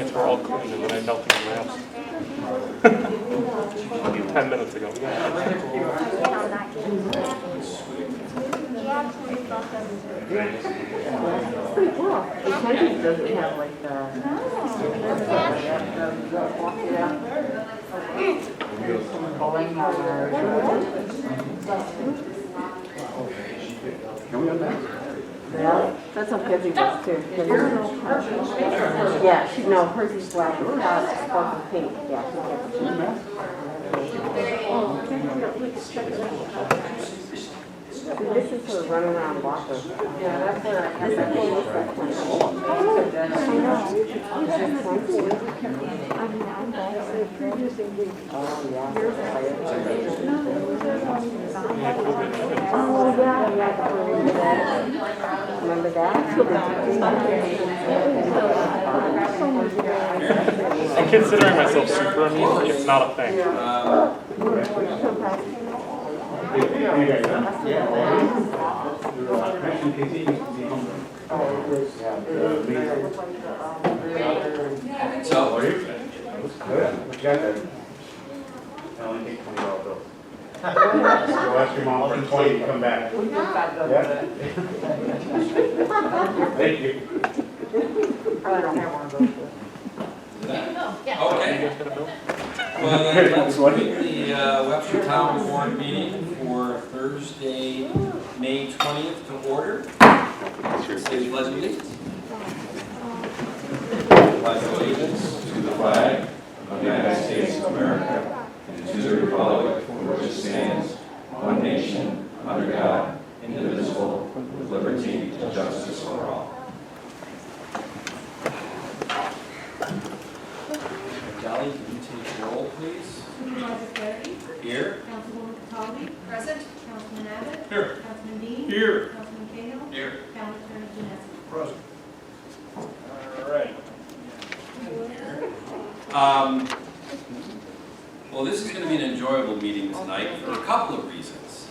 toilets were all clean, and then I knelt in the labs. 10 minutes ago. Pretty cool. The Chinese doesn't have like the... Can we unmask? Yeah, that's how Pepsi does too. Yeah, no, hers is black. Sparkle pink. Yeah, she gets this is her run around walker. Yeah, that's her. This is remember that? I'm considering myself super immune. It's not a thing. So, what you got there? I only take $20 bills. Go ask your mom for 20 to come back. Yeah? Thank you. I don't have one of those. Okay. Well, then let's bring the Webster Town Board meeting for Thursday, May 20th to order. Say the pledge of allegiance. Pledge of allegiance to the flag of the United States of America and to the republic for which it stands, one nation, under God, indivisible, with liberty and justice for all. Dolly, can you take roll, please? Supervisor Kennedy? Here. Councilwoman Catali? Present. Councilman Abbott? Here. Councilman Dean? Here. Councilman Cahill? Here. County Attorney Genesi? Present. All right. Well, this is going to be an enjoyable meeting tonight for a couple of reasons.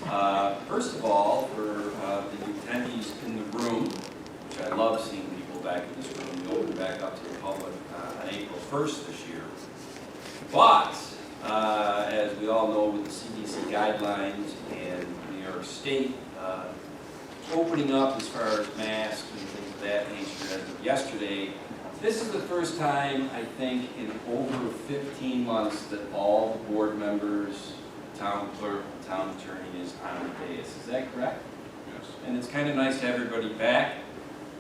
First of all, for the attendees in the room, which I love seeing people back in this room. We opened back up to the public on April 1st this year. But, as we all know with the CDC guidelines and New York State opening up as far as masks and things of that nature as of yesterday, this is the first time, I think, in over 15 months that all the board members, town clerk, town attorney is on the dais. Is that correct? Yes. And it's kind of nice to have everybody back.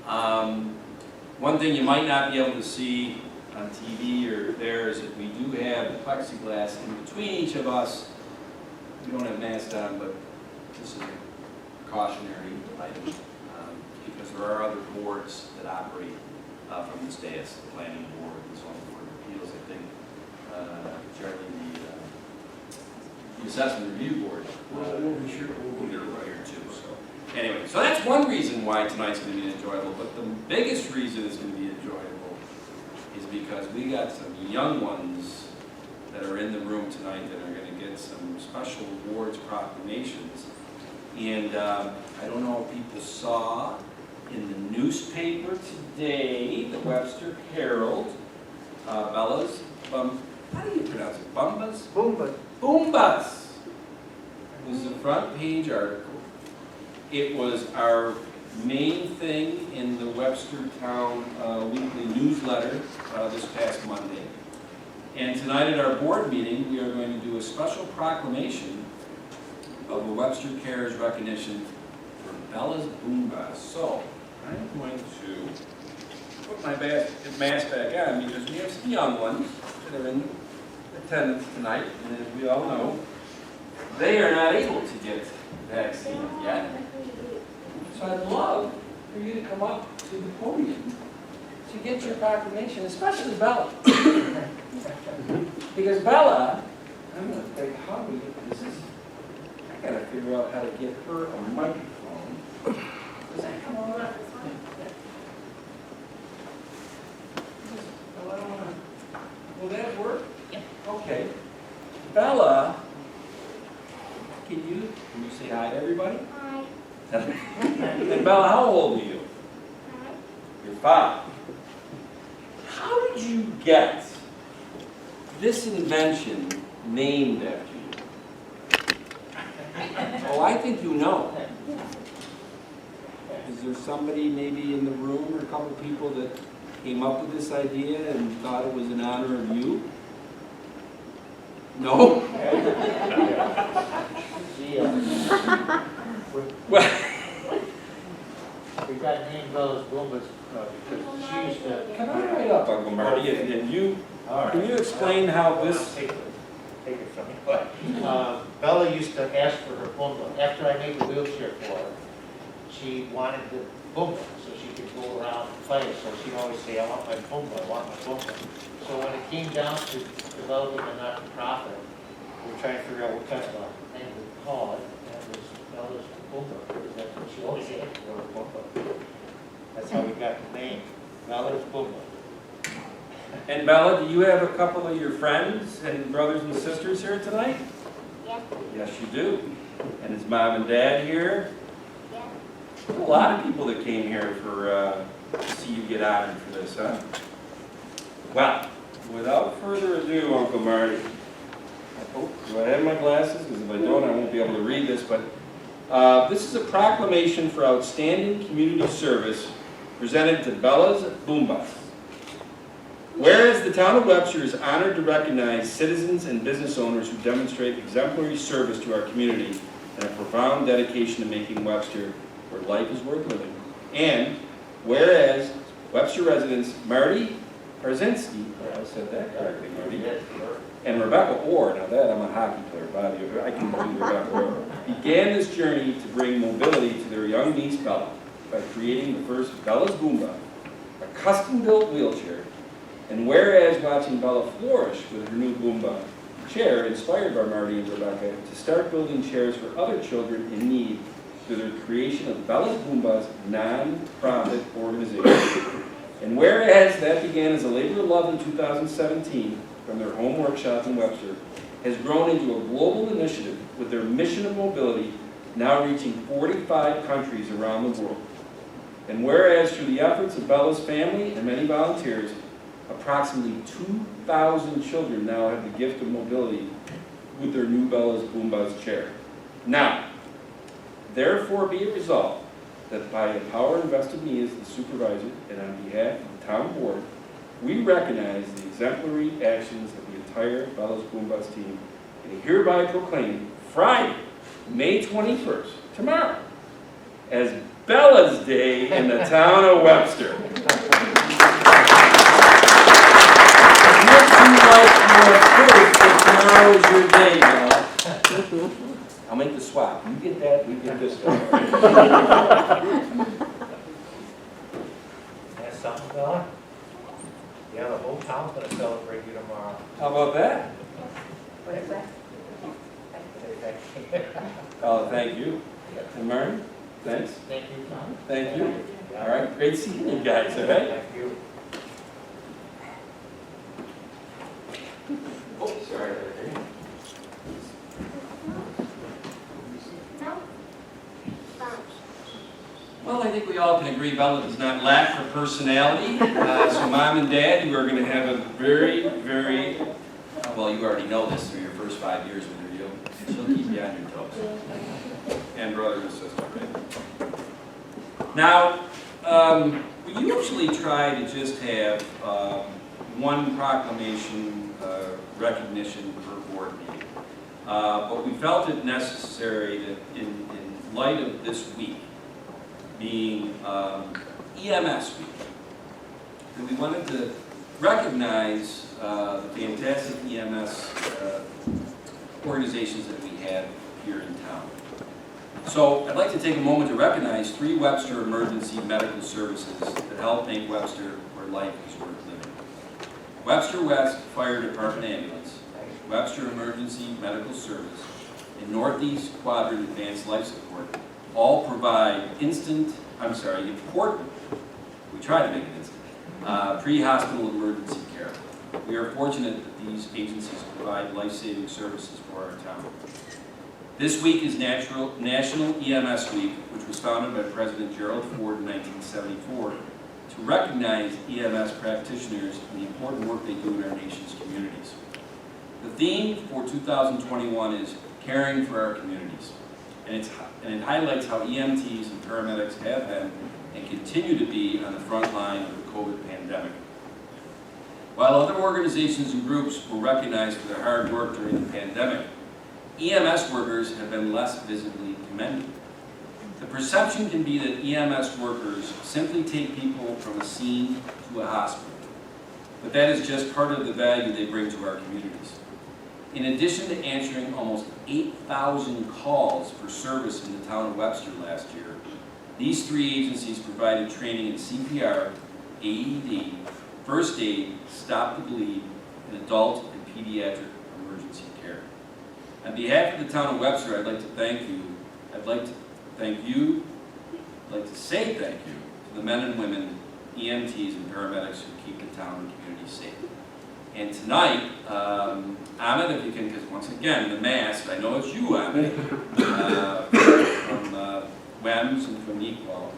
One thing you might not be able to see on TV or there is that we do have the plexiglass in between each of us. We don't have masks on, but this is a cautionary item because there are other boards that operate from this dais, the planning board and so on, board of appeals, I think, generally the assessment review board, sure we'll get it right here too. So anyway, so that's one reason why tonight's going to be enjoyable, but the biggest reason it's going to be enjoyable is because we got some young ones that are in the room tonight that are going to get some special awards proclamations. And I don't know if people saw in the newspaper today, the Webster Herald, Bella's, how do you pronounce it? Bumbas? Boomba. Boombas was the front page article. It was our main thing in the Webster Town weekly newsletter this past Monday. And tonight at our board meeting, we are going to do a special proclamation of a Webster Cares recognition for Bella's Boombas. So, I'm going to put my mask back on because we have some young ones that are in attendance tonight, and as we all know, they are not able to get vaccinated yet. So I'd love for you to come up to the podium to get your proclamation, especially Bella. Because Bella, I'm going to think, how do we get this? I got to figure out how to get her a microphone. Does that come on up? Will that work? Yep. Okay. Bella, can you say hi to everybody? Hi. And Bella, how old are you? Hi. You're 5. How did did you get this invention named after you? Oh, I think you know. Is there somebody maybe in the room or a couple people that came up with this idea and thought it was in honor of you? No? Well, We got named those Boombas because she used to. come on right up, Uncle Marty, and you, can you explain how this, Take it from me. Bella used to ask for her Boomba. After I made the wheelchair for her, she wanted the Boomba so she could go around and play. So she'd always say, I want my Boomba, I want my Boomba. So when it came down to developing a not-for-profit, we were trying to figure out what kind of a name to call it. And it was Bella's Boomba, because that's what she always asked for, a Boomba. That's how we got the name, Bella's Boomba. and Bella, do you have a couple of your friends and brothers and sisters here tonight? Yes. Yes, you do. And is mom and dad here? Yes. A lot of people that came here for to see you get honored for this, huh? Well, without further ado, Uncle Marty, do I have my glasses? Because if I don't, I won't be able to read this. But this is a proclamation for outstanding community service presented to Bella's Boombas. Whereas the town of Webster is honored to recognize citizens and business owners who demonstrate exemplary service to our community and a profound dedication to making Webster where life is worth living. And whereas Webster residents Marty Parzinski, I said that correctly, Marty, and Rebecca Orr, now that I'm a hockey player, Bobby, I can do Rebecca Orr, began this journey to bring mobility to their young niece Bella by creating the first Bella's Boomba, a custom-built wheelchair. And whereas watching Bella flourish with her new Boomba chair, inspired by Marty and Rebecca, to start building chairs for other children in need through the creation of Bella's Boomba's non-profit organization. And whereas that began as a labor of love in 2017 from their home workshop in Webster, has grown into a global initiative with their mission of mobility now reaching 45 countries around the world. And whereas through the efforts of Bella's family and many volunteers, approximately 2,000 children now have the gift of mobility with their new Bella's Boombas chair. Now, therefore be it resolved that by the power invested in me as the supervisor and on behalf of the town board, we recognize the exemplary actions of the entire Bella's Boombas team and hereby proclaim Friday, May 21st, tomorrow, as Bella's Day in the town of Webster. Tomorrow is your day, Bella. I'll make the swap. You get that, we get this one. That's something, Bella? Yeah, the whole town's gonna celebrate you tomorrow. How about that? What is that? Oh, thank you. And Mary, thanks. Thank you, Tom. Thank you. All right, great seeing you guys, all right? Thank you. Oh, sorry. Well, I think we all can agree Bella does not lack for personality. So Mom and Dad, you are going to have a very, very, well, you already know this through your first 5 years with her. She'll keep you on your toes. And brother and sister, right? Now, we usually try to just have one proclamation recognition per board meeting. But we felt it necessary that in light of this week being EMS week, that we wanted to recognize the fantastic EMS organizations that we have here in town. So I'd like to take a moment to recognize 3 Webster emergency medical services that help make Webster where life is worth living. Webster West Fire Department Ambulance, Webster Emergency Medical Service, and Northeast Quadrant Advanced Life Support all provide important, we try to make it instant, pre-hospital emergency care. We are fortunate that these agencies provide life-saving services for our town. This week is National EMS Week, which was founded by President Gerald Ford in 1974 to recognize EMS practitioners and the important work they do in our nation's communities. The theme for 2021 is caring for our communities, and it highlights how EMTs and paramedics have been and continue to be on the front line of the COVID pandemic. While other organizations and groups were recognized for their hard work during the pandemic, EMS workers have been less visibly commended. The perception can be that EMS workers simply take people from a scene to a hospital, but that is just part of the value they bring to our communities. In addition to answering almost 8,000 calls for service in the town of Webster last year, these three agencies provided training in CPR, AED, first aid, stop the bleed, and adult and pediatric emergency care. On behalf of the town of Webster, I'd like to thank you. I'd like to say thank you to the men and women, EMTs and paramedics who keep the town and community safe. And tonight, Ahmed, if you can, because once again, the mask, I know it's you, Ahmed, from WEMS and from Equal.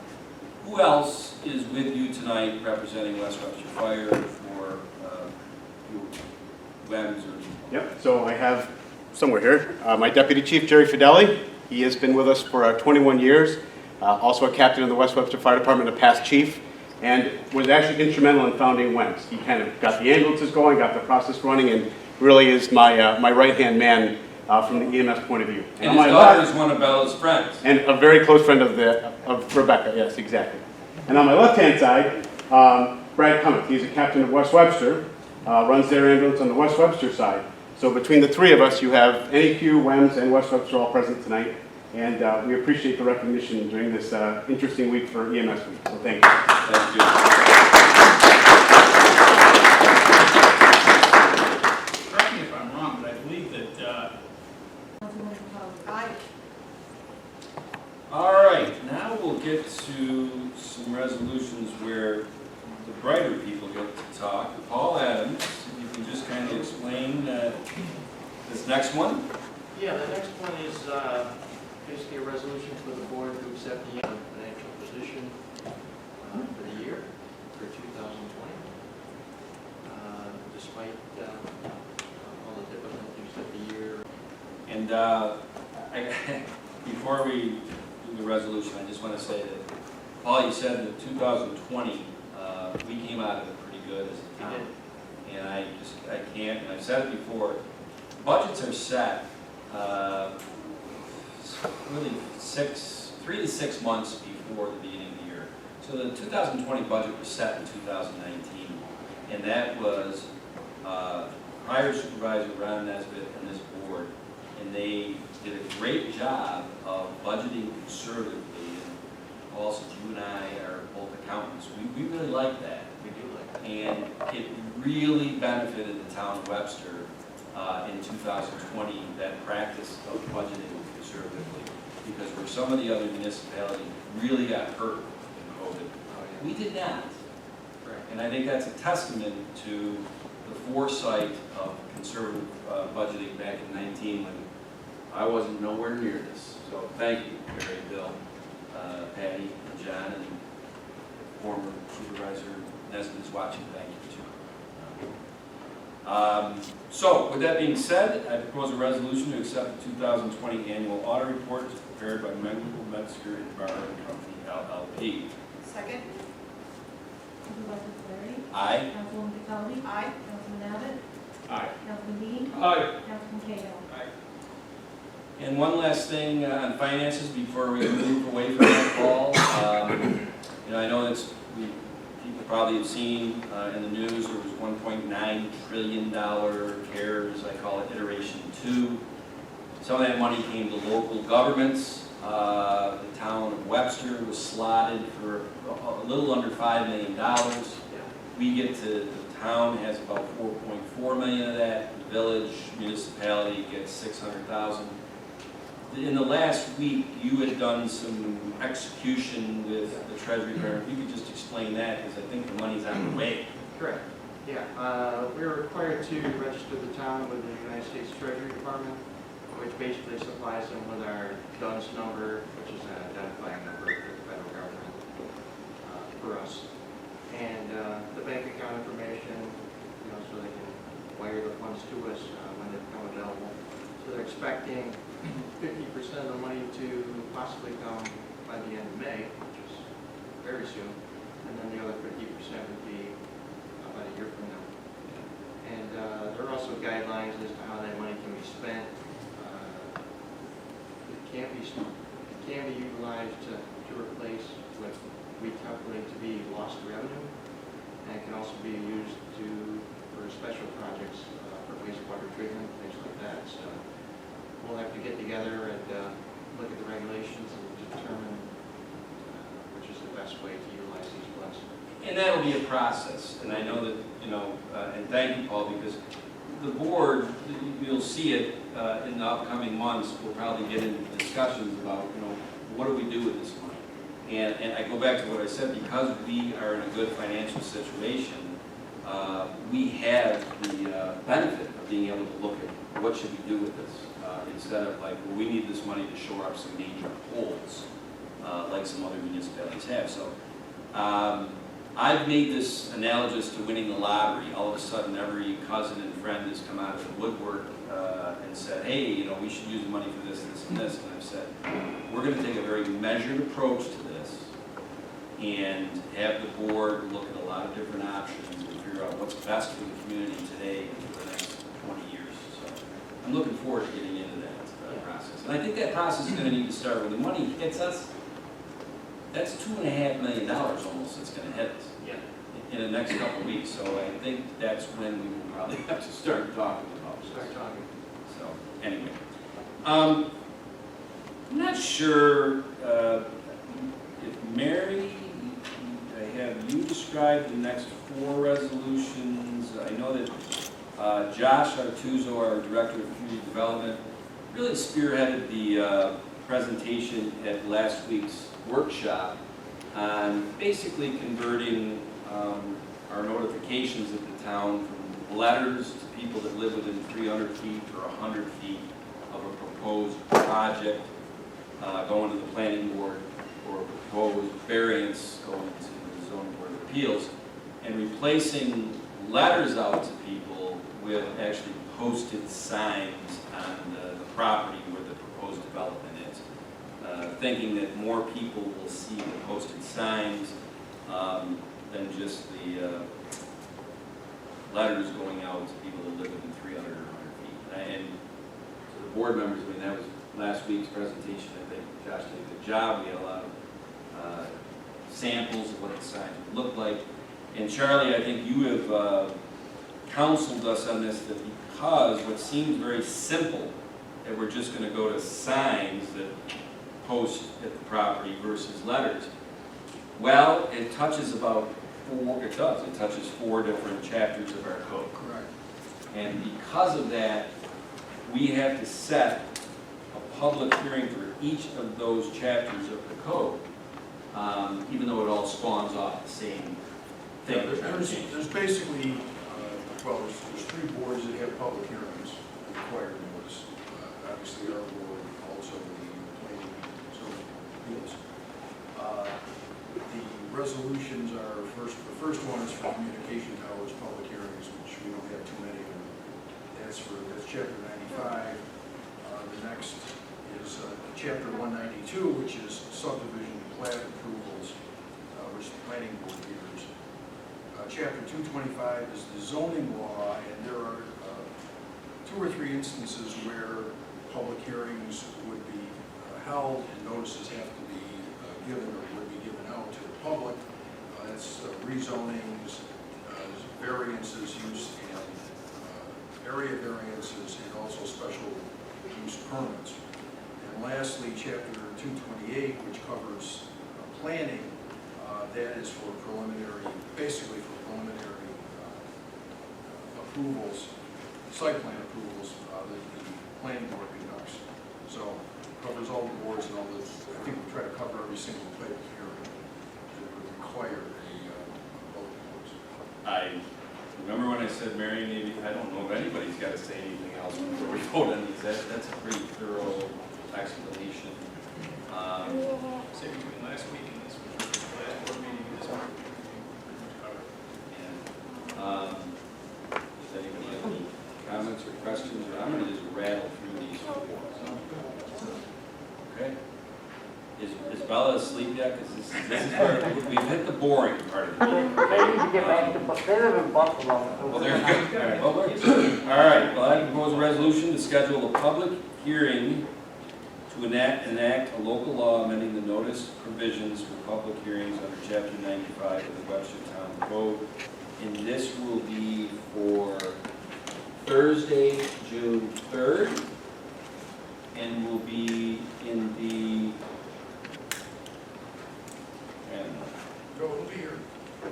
Who else is with you tonight representing West Webster Fire for WEMS or Equal? Yep, so I have somewhere here, my Deputy Chief, Jerry Fideli. He has been with us for 21 years, also a captain of the West Webster Fire Department, a past chief, and was actually instrumental in founding WEMS. He kind of got the ambulances going, got the process running, and really is my right-hand man from the EMS point of view. And his daughter is one of Bella's friends. And a very close friend of Rebecca, yes, exactly. And on my left-hand side, Brad Cummings. He's a captain of West Webster, runs their ambulance on the West Webster side. So between the three of us, you have NEQ, WEMS, and West Webster all present tonight. And we appreciate the recognition during this interesting week for EMS week. So thank you. Thank you. Correct me if I'm wrong, but I believe that, Councilwoman Cottrell. Aye. All right, now we'll get to some resolutions where the brighter people get to talk. Paul Adams, if you can just kind of explain this next one. Yeah, the next one is basically a resolution for the board to accept the financial position for the year for 2020, despite all the difficulties of the year. And before we do the resolution, I just want to say that, Paul, you said that 2020, we came out of it pretty good as a town. And I can't, and I've said it before, budgets are set really 3 to 6 months before the beginning of the year. So the 2020 budget was set in 2019, and that was prior Supervisor Ron Nesbitt and this board, and they did a great job of budgeting conservatively. And also, you and I are both accountants. We really like that. We do like that. And it really benefited the town of Webster in 2020, that practice of budgeting conservatively, because where some of the other municipalities really got hurt in COVID, we did not. Correct. And I think that's a testament to the foresight of conservative budgeting back in 19 when I wasn't nowhere near this. So thank you, Barry, Bill, Patty, and John, and former Supervisor Nesbitt is watching. Thank you too. So with that being said, I propose a resolution to accept the 2020 annual audit report as prepared by Webster and Barr and Company LLP. Second. Supervisor Fleury. Aye. Councilwoman Cottrell. Aye. Councilman Abbott. aye. Councilman Dean. Aye. Councilman Cahill. And one last thing on finances before we move away from that, Paul. I know that's people probably have seen in the news there was $1.9 trillion CARES, I call it iteration 2. Some of that money came to local governments. The town of Webster was slotted for a little under $5 million. We get to, the town has about 4.4 million of that. The village municipality gets 600,000. In the last week, you had done some execution with the Treasury Department. If you could just explain that, because I think the money's on the way. Correct. Yeah, we're required to register the town with the United States Treasury Department, which basically supplies them with our DUNS number, which is an identifying number for the federal government for us. expecting 50% of the money to possibly come by the end of May, which is very soon, and then the other 50% would be about a year from now. And there are also guidelines as to how that money can be spent. It can be utilized to replace what we calculate to be lost revenue, and it can also be used for special projects for wastewater treatment, things like that. So we'll have to get together and look at the regulations and determine which is the best way to utilize these funds. And that'll be a process, and I know that, and thank you, Paul, because the board, you'll see it in the upcoming months, we'll probably get into discussions about, what do we do with this money? And I go back to what I said, because we are in a good financial situation, we have the benefit of being able to look at what should we do with this, instead of like, well, we need this money to shore up some major holes, like some other municipalities have. So I've made this analogous to winning the lottery. All of a sudden, every cousin and friend has come out of the woodwork and said, hey, we should use the money for this, this, and this. And I've said, we're going to take a very measured approach to this and have the board look at a lot of different options and figure out what's best for the community today and for the next 20 years. So I'm looking forward to getting into that process. And I think that process is going to need to start when the money hits us. That's $2.5 million almost that's going to hit us in the next couple of weeks. So I think that's when we will probably have to start talking about this. Start talking. So anyway, I'm not sure if Mary, I have you describe the next 4 resolutions. I know that Josh Artuso, our Director of Community Development, really spearheaded the presentation at last week's workshop on basically converting our notifications at the town from letters to people that live within 300 feet or 100 feet of a proposed project going to the planning board or a proposed variance going to the zoning board of appeals, and replacing letters out to people with actually posted signs on the property where the proposed development is. Thinking that more people will see the posted signs than just the letters going out to people that live within 300 or 100 feet. And to the board members, that was last week's presentation. I think Josh did a good job. We had a lot of samples of what the signs would look like. And Charlie, I think you have counseled us on this, that because what seems very simple, that we're just going to go to signs that post at the property versus letters. Well, it touches about it touches 4 different chapters of our code. Correct. And because of that, we have to set a public hearing for each of those chapters of the code, even though it all spawns off the same thing. There's basically, there's 3 boards that have public hearings and required notice. Obviously, our board, also the planning and zoning appeals. The resolutions are the first one is for communication towers, public hearings, which we don't have too many of them. That's chapter 95. The next is chapter 192, which is subdivision plat approvals, which the planning board hears. Chapter 225 is the zoning law, and there are 2 or 3 instances where public hearings would be held and notices have to be given or would be given out to the public. That's rezonings, variances, use and area variances, and also special use permits. And lastly, chapter 228, which covers planning, that is for basically for preliminary approvals, site plan approvals that the planning board conducts. So covers all the boards and all the, I think we try to cover every single type of hearing that would require both boards. I remember when I said, Mary, maybe, I don't know if anybody's got to say anything else before we vote on these. That's a pretty thorough explanation. Say between last week and this week, last board meeting and this one. Does anybody have any comments or questions? Or I'm going to just rattle through these 4. Bella asleep yet? Because this is where we've hit the boring part of the meeting. They need to get back to, they live in Buffalo. Well, there you go. All right, all right, well, I propose a resolution to schedule a public hearing to enact a local law amending the notice provisions for public hearings under Chapter 95 of the Webster Town Code. And this will be for Thursday, June 3rd, and will be in the, and Go, we'll be here.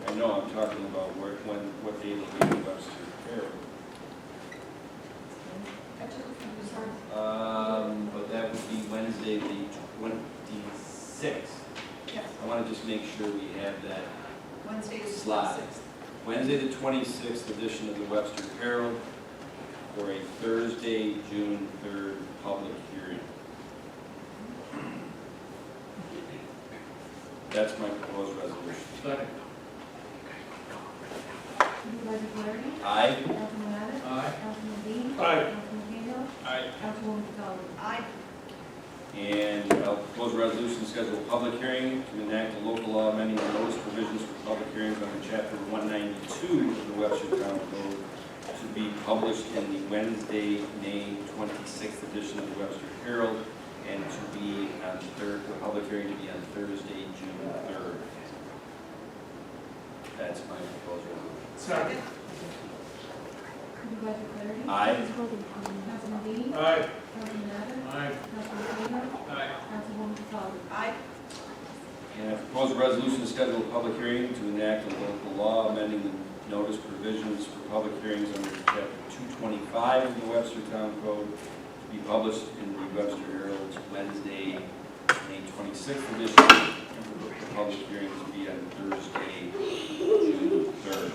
I know I'm talking about what day it'll be in Webster Herald. But that would be Wednesday, the 26th. Yes, I want to just make sure we have that Wednesday is slot. 26th. Wednesday, the 26th edition of the Webster Herald for a Thursday, June 3rd public hearing. That's my proposed resolution. Second. Supervisor Flaherty? Aye. Councilman Abbott? Aye. Councilman Dean? Aye. Councilman Cahill? Aye. Councilwoman Catali? Aye. And I'll propose a resolution to schedule a public hearing to enact a local law amending the notice provisions for public hearings under Chapter 192 of the Webster Town Code to be published in the Wednesday, May 26th edition of the Webster Herald, and to be on the public hearing to be on Thursday, June 3rd. That's my proposed resolution. Second. Supervisor Flaherty? Aye. Councilman Dean? Aye. Councilman Abbott? Aye. Councilman Cahill? Aye. Councilwoman Catali? Aye. And I propose a resolution to schedule a public hearing to enact a local law amending the notice provisions for public hearings under Chapter 225 of the Webster Town Code to be published in the Webster Herald's Wednesday, May 26th edition, and for the public hearing to be on Thursday, June 3rd.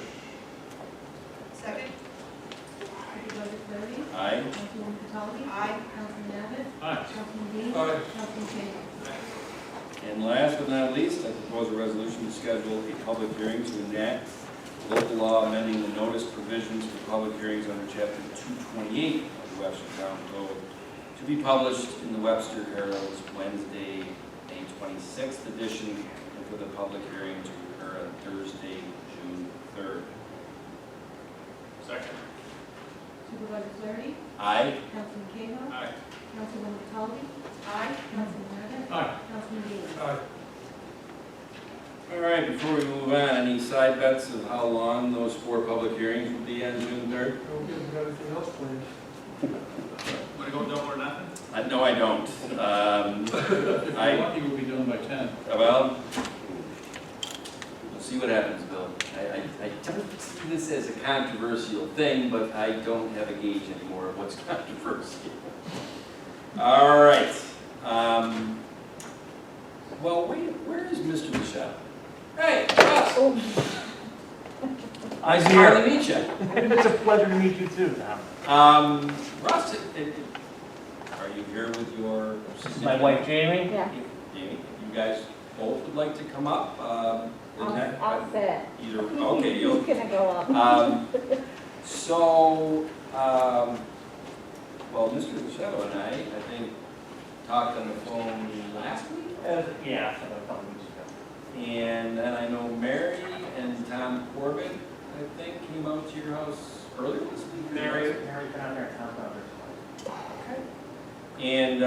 Second. Supervisor Flaherty? Aye. Councilwoman Catali? Aye. Councilman Abbott? Aye. Councilman Dean? Aye. Councilman Cahill? And last but not least, I propose a resolution to schedule a public hearing to enact local law amending the notice provisions for public hearings under Chapter 228 of the Webster Town Code to be published in the Webster Herald's Wednesday, May 26th edition, and for the public hearing to occur on Thursday, June 3rd. Second. Supervisor Flaherty? Aye. Councilman Cahill? Aye. Councilwoman Catali? Aye. Councilman Abbott? Aye. Councilman Dean? Aye. All right, before we move on, any side bets of how long those 4 public hearings will be on June 3rd? Don't give them anything else planned. Want to go double or nothing? No, I don't. If you're lucky, we'll be done by 10. Well, we'll see what happens, Bill. I don't see this as a controversial thing, but I don't have a gauge anymore of what's controversial. All right. Well, wait, where is Mr. Michelle? Hey, Russ. Nice to finally meet you. It's a pleasure to meet you too, Tom. Russ, are you here with your My wife Jamie. Yeah, Jamie, you guys both would like to come up? I'll sit. Either, okay, you'll. Who's gonna go up? Well, Mr. Michelle and I think, talked on the phone last week. Yeah, a couple weeks ago. And then I know Mary and Tom Corbett, I think, came out to your house earlier this week. Mary down there, Tom down there. And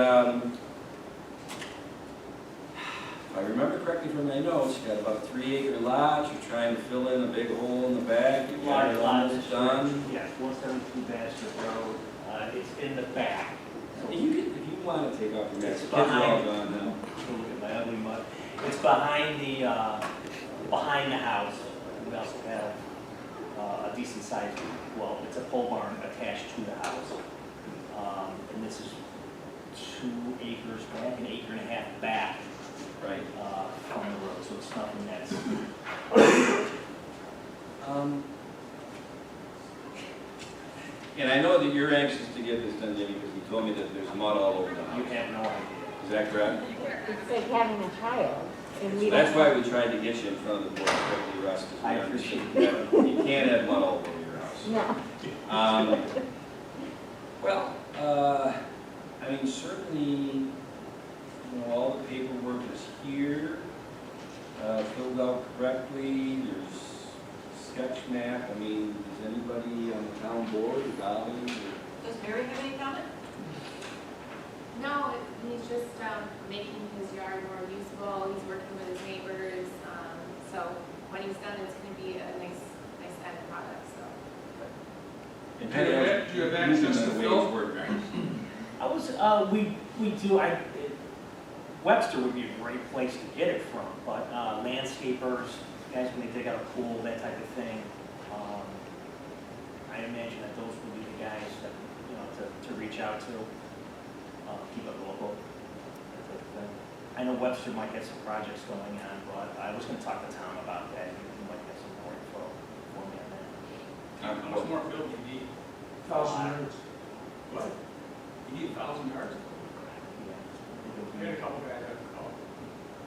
if I remember correctly from my notes, you got about a 3-acre lot, you're trying to fill in a big hole in the back, you got it almost done. Yeah, 472 Baxter Road. It's in the back. You can, if you want to take off your mask, It's the kids are all behind. gone now. Look at my ugly mug. It's behind the house. We also have a decent sized, well, it's a pole barn attached to the house. And this is 2 acres back, an acre and a half back. Right. From the road, so it's nothing that's. And I know that you're anxious to get this done, Jamie, because you told me that there's mud all over the You house. have no idea. Is that correct? It's like having a child. And we So that's don't- why we tried to get you in front of the board quickly, Russ, because I we appreciate understand that you can't have mud all over your house. No. Well, I mean, certainly, all the paperwork is here, filled out correctly, there's sketch map. I mean, is anybody on the town board, Dolly, or? Does Mary have any comment? No, he's just making his yard more usable. He's working with his neighbors. So when he's done, it's going to be a nice end product. So And Do you have access to Phil? We do, Webster would be a great place to get it from, but landscapers, guys when they dig out a pool, that type of thing, I imagine that those would be the guys that, to reach out to, keep it local, that type of thing. I know Webster might get some projects going on, but I was gonna talk to Tom about that, he might get some more info for me on that. How much more fill do you need? 1,000 yards. What? You need 1,000 yards? I got a couple guys I have to call.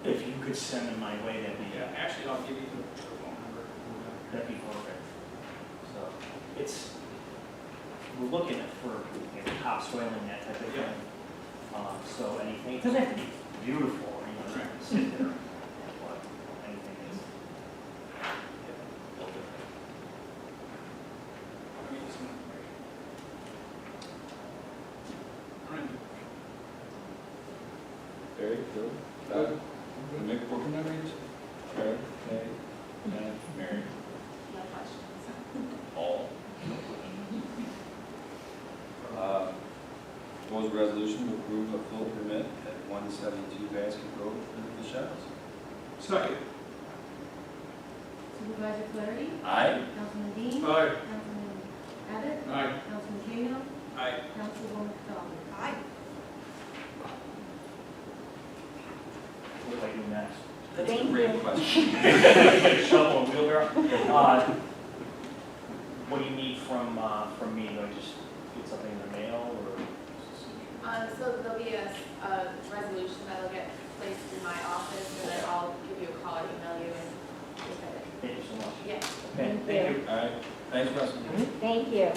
If you could send them my way, that'd be, Yeah, actually, I'll give you the phone number. that'd be perfect. So, we're looking for topsoiling, that type of thing. So anything, it doesn't have to be beautiful, or you know, sit there, but anything is. I mean, some information. All right. Barry, Phil, Doug, Mick, board members, Jared, Kay, Janet, Mary, no questions. all. Proposed resolution to approve a full permit at 172 Basket Road for the shells. Second. Supervisor Flaherty? Aye. Councilman Dean? Aye. Councilman Abbott? Aye. Councilman Kano? Aye. Councilwoman Felton? Aye. What do I do next? That's a great question. Shovel and wheelbarrow. What do you need from me? Do I just get something in the mail or? So there'll be a resolution that'll get placed in my office, and then I'll give you a call or email you and look at it. Thank you so much. Yeah. Okay, thank you. All right, thanks, Russell. Thank you.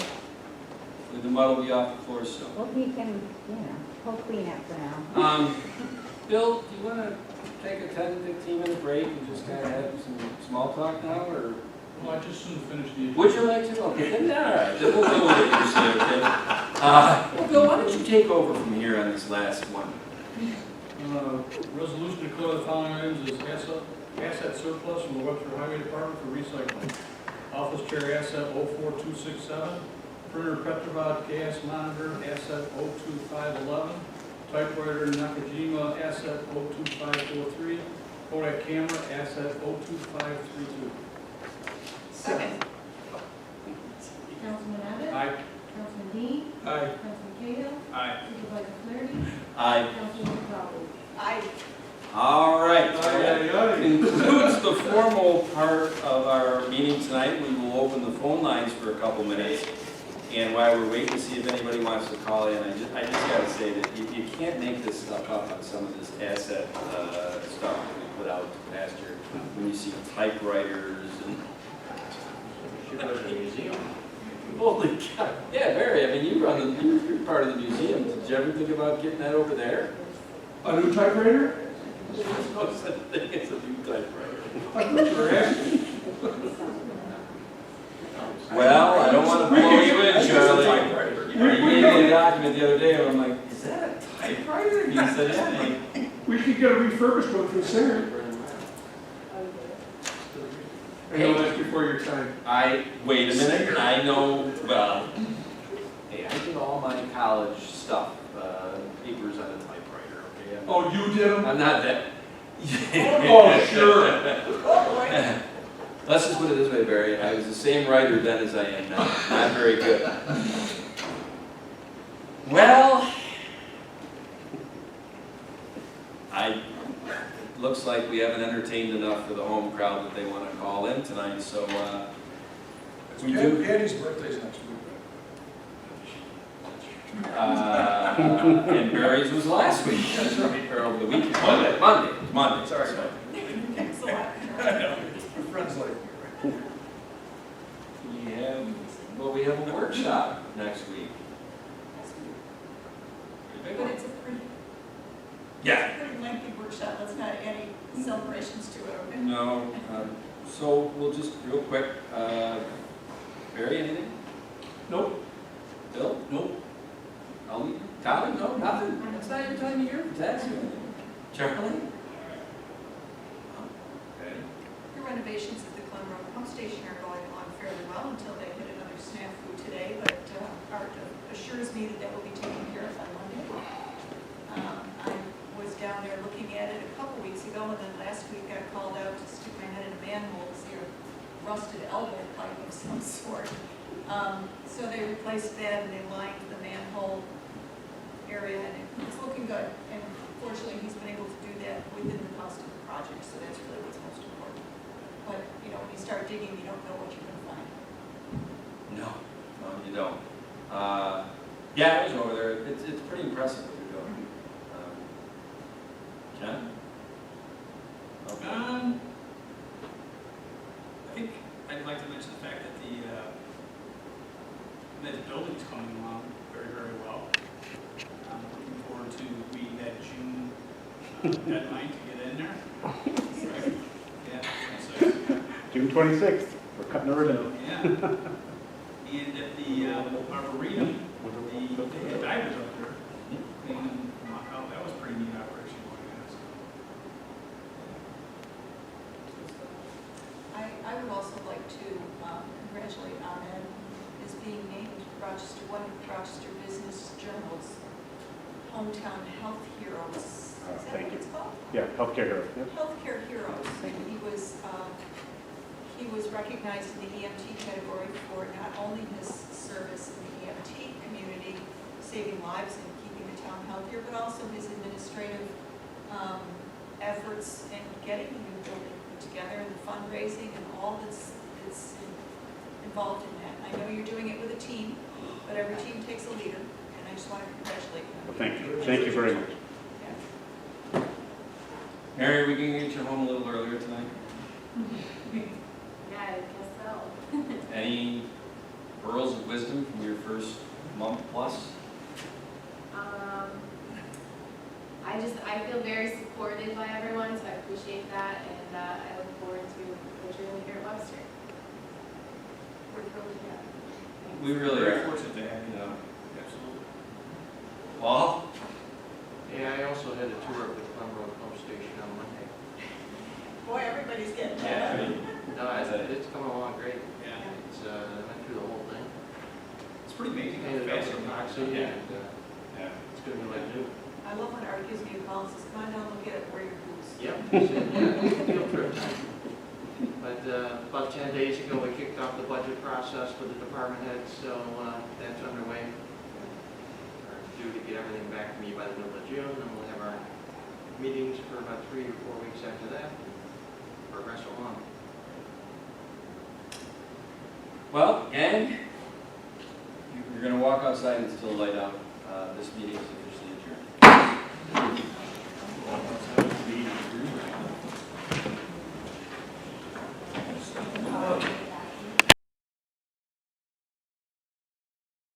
The mud will be off before so. Well, we can, we'll clean up for now. Bill, do you want to take a 10-15 minute break and just kind of have some small talk now, or? Well, I just soon finished the. Would you like to? Okay, then, all right, then we'll go with what you say, okay? Well, Bill, why don't you take over from here on this last one? Resolution to declare the following items as asset surplus from the Webster Highway Department for recycling. Office chair asset 04267, printer Petrobot gas monitor asset 02511, typewriter Nakajima asset 02543, Kodak camera asset 02532. Second. Councilman Abbott? Aye. Councilman Dean? Aye. Councilman Kano? Aye. Supervisor Flaherty? Aye. Councilwoman Felton? Aye. All right, so Aye, that aye, aye. concludes the formal part of our meeting tonight. We will open the phone lines for a couple minutes. And while we're waiting to see if anybody wants to call in, I just got to say that you can't make this stuff up on some of this asset stuff that we put out last year. When you see typewriters and Should go to the museum. holy cow! Yeah, Barry. I mean, you're part of the museum. Did you ever think about getting that over there? A new typewriter? There's no such thing as a new typewriter. Well, I don't want to blow you in, Charlie. You gave me a document the other day, and I'm like, is that a typewriter? And he said, yeah. I'm like, We could get a refurbished one for Sarah. I know that's before your time. wait a minute, I know, well, hey, I did all my college stuff, papers on a typewriter, okay? Oh, you did them? I'm not that. Oh, sure. Let's just put it this way, Barry, I was the same writer then as I am now, not very good. Well, looks like we haven't entertained enough for the home crowd that they want to call in tonight, so, we do. Patty's birthday's next week. And Barry's was last week, that's right, or over the weekend, Monday, sorry. I know, your friends like me, right? We have a workshop next week. But it's a pretty, Yeah. pretty celebrations to it, okay? No, so we'll just, real quick, Barry, anything? Nope. Bill? Nope. Ellie? Tyler? No, nothing? That's not your time of year for taxing. Charlie? Okay. The renovations at the Glen Road Pump Station are going along fairly well until they hit another snafu today, but Art assures me that that will be taken care of on Monday. I was down there looking at it a couple weeks ago, and then last week got called out to stick my head in a manhole to see a rusted elbow pipe of some sort. So they replaced that and they lined the manhole area, and it's looking good. And fortunately, he's been able to do that within the cost of the project, so that's really what's most important. But, you know, when you start digging, you don't know what you're gonna find. No, you don't. Yeah, I was over there. It's pretty impressive what they're doing. Ken? Okay. I think I'd like to mention the fact that the building's coming along very, very well. I'm looking forward to meeting that June deadline to get in there. Yeah, so, June 26th, we're cutting the ribbon. so, yeah. And at the Arboretum, the divers up there, cleaning them out. That was a pretty neat operation going on. So. I would also like to congratulate Ahmed as being named one of Rochester Business Journal's Hometown Health Heroes. Is that Thank what you. it's called? Yeah, healthcare hero. Yep. Healthcare Heroes. And he was recognized in the EMT category for not only his service in the EMT community, saving lives and keeping the town healthier, but also his administrative efforts in getting the new building put together and the fundraising and all that's involved in that. I know you're doing it with a team, but every team takes a leader, and I just want to congratulate you. Well, thank you. Thank you very much. Yeah. Mary, we can get you home a little earlier tonight. Yeah, I guess so. Any pearls of wisdom from your first month plus? I feel very supported by everyone, so I appreciate that, and I look forward to what you're going to hear at Webster. We're thrilled to have you. We really Very are. fortunate to have you. Yeah. Absolutely. Paul? Yeah, I also had a tour of the Glen Road Pump Station on Monday. Boy, everybody's getting Yeah, that. No, it's coming along great. Yeah. It's, I went through the whole thing. It's pretty amazing how Painted up fast with it epoxy moves. and Yeah. it's gonna be like new. I love when Art gives me a call and says, come on down, look at it, wear your boots. Yep, yeah, field trip time. But about 10 days ago, we kicked off the budget process with the department heads, so that's underway. We're due to get everything back to me by the middle of June, and we'll have our meetings for about 3 or 4 weeks after that. Progress along. Well, gang, you're going to walk outside and still light out. This meeting is officially